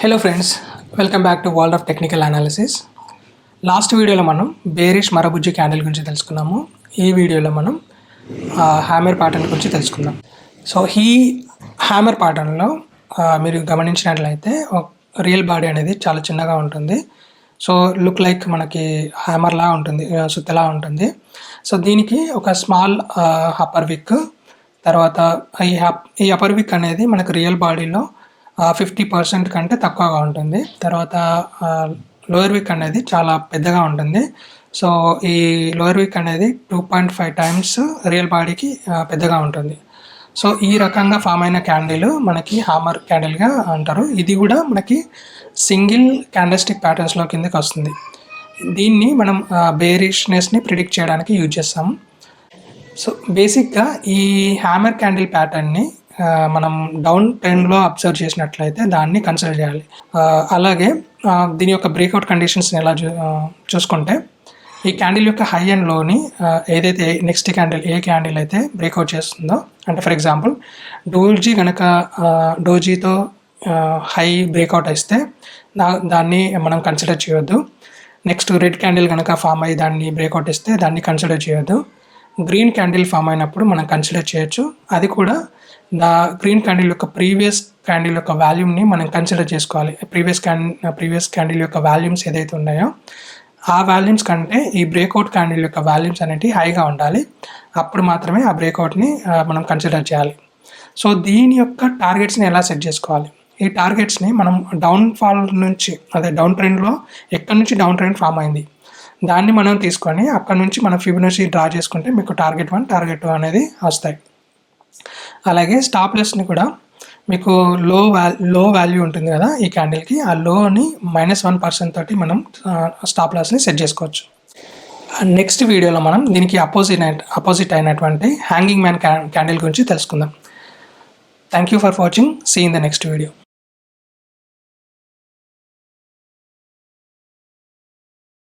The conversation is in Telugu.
Hello friends, welcome back to world of technical analysis. Last వీడియోలో మనం బేరిష్ మరబుజ్జి క్యాండిల్ గురించి తెలుసుకున్నాము. ఈ వీడియోలో మనం హ్యామర్ ప్యాటర్న్ గురించి తెలుసుకుందాం. సో ఈ హ్యామర్ ప్యాటర్న్లో మీరు గమనించినట్లయితే రియల్ బాడీ అనేది చాలా చిన్నగా ఉంటుంది. సో లుక్ లైక్ మనకి హ్యామర్లా ఉంటుంది, సుత్తలా ఉంటుంది. సో దీనికి ఒక స్మాల్ అప్పర్ విక్, తర్వాత ఈ అప్పర్ విక్ అనేది మనకు రియల్ బాడీలో 50% కంటే తక్కువగా ఉంటుంది. తర్వాత లోయర్ విక్ అనేది చాలా పెద్దగా ఉంటుంది. సో ఈ లోయర్ విక్ అనేది 2.5 టైమ్స్ రియల్ బాడీకి పెద్దగా ఉంటుంది. సో ఈ రకంగా ఫామ్ అయిన క్యాండిల్ మనకి హ్యామర్ క్యాండిల్గా అంటారు. ఇది కూడా మనకి సింగిల్ క్యాండిల్స్టిక్ ప్యాటర్న్స్లో కిందకి వస్తుంది. దీన్ని మనం బేరిష్నెస్ని ప్రిడిక్ట్ చేయడానికి యూజ్ చేస్తాము. సో బేసిక్గా ఈ హ్యామర్ క్యాండిల్ ప్యాటర్న్ని మనం డౌన్ ట్రెండ్లో అబ్జర్వ్ చేసినట్లయితే దాన్ని కన్సిడర్ చేయాలి. అలాగే దీని యొక్క బ్రేక్అవుట్ కండిషన్స్ని ఎలా చూసుకుంటే, ఈ క్యాండిల్ యొక్క హై అండ్ లోని ఏదైతే నెక్స్ట్ క్యాండిల్ ఏ క్యాండిల్ అయితే బ్రేక్అవుట్ చేస్తుందో, అంటే ఫర్ ఎగ్జాంపుల్ డోజీ కనుక డోజీతో హై బ్రేక్అవుట్ ఇస్తే దాన్ని మనం కన్సిడర్ చేయొద్దు. నెక్స్ట్ రెడ్ క్యాండిల్ కనుక ఫామ్ అయ్యి దాన్ని బ్రేక్అవుట్ ఇస్తే దాన్ని కన్సిడర్ చేయొద్దు. గ్రీన్ క్యాండిల్ ఫామ్ అయినప్పుడు మనం కన్సిడర్ చేయొచ్చు. అది కూడా గ్రీన్ క్యాండిల్ యొక్క ప్రీవియస్ క్యాండిల్ యొక్క వాల్యూమ్ని మనం కన్సిడర్ చేసుకోవాలి. ప్రీవియస్ క్యాండిల్ యొక్క వాల్యూమ్స్ ఏదైతే ఉన్నాయో ఆ వాల్యూమ్స్ కంటే ఈ బ్రేక్అవుట్ క్యాండిల్ యొక్క వాల్యూమ్స్ అనేవి హైగా ఉండాలి. అప్పుడు మాత్రమే ఆ బ్రేక్అవుట్ని మనం కన్సిడర్ చేయాలి. సో దీని యొక్క టార్గెట్స్ని ఎలా సెట్ చేసుకోవాలి? ఈ టార్గెట్స్ని మనం డౌన్ ఫాల్ నుంచి, అదే డౌన్ ట్రెండ్లో ఎక్కడి నుంచి డౌన్ ట్రెండ్ ఫామ్ అయింది దాన్ని మనం తీసుకొని అక్కడ నుంచి మనం ఫిబొనాచి డ్రా చేసుకుంటే మీకు టార్గెట్ 1, టార్గెట్ 2 అనేది వస్తాయి. అలాగే స్టాప్ లాస్ని కూడా మీకు లో వాల్యూ ఉంటుంది కదా ఈ క్యాండిల్కి, ఆ లోని -1% తోటి మనం స్టాప్ లాస్ని సెట్ చేసుకోవచ్చు. నెక్స్ట్ వీడియోలో మనం దీనికి అపోజిట్ అయినటువంటి హ్యాంగింగ్ మ్యాన్ క్యాండిల్ గురించి తెలుసుకుందాం. Thank you for watching. See in the next video.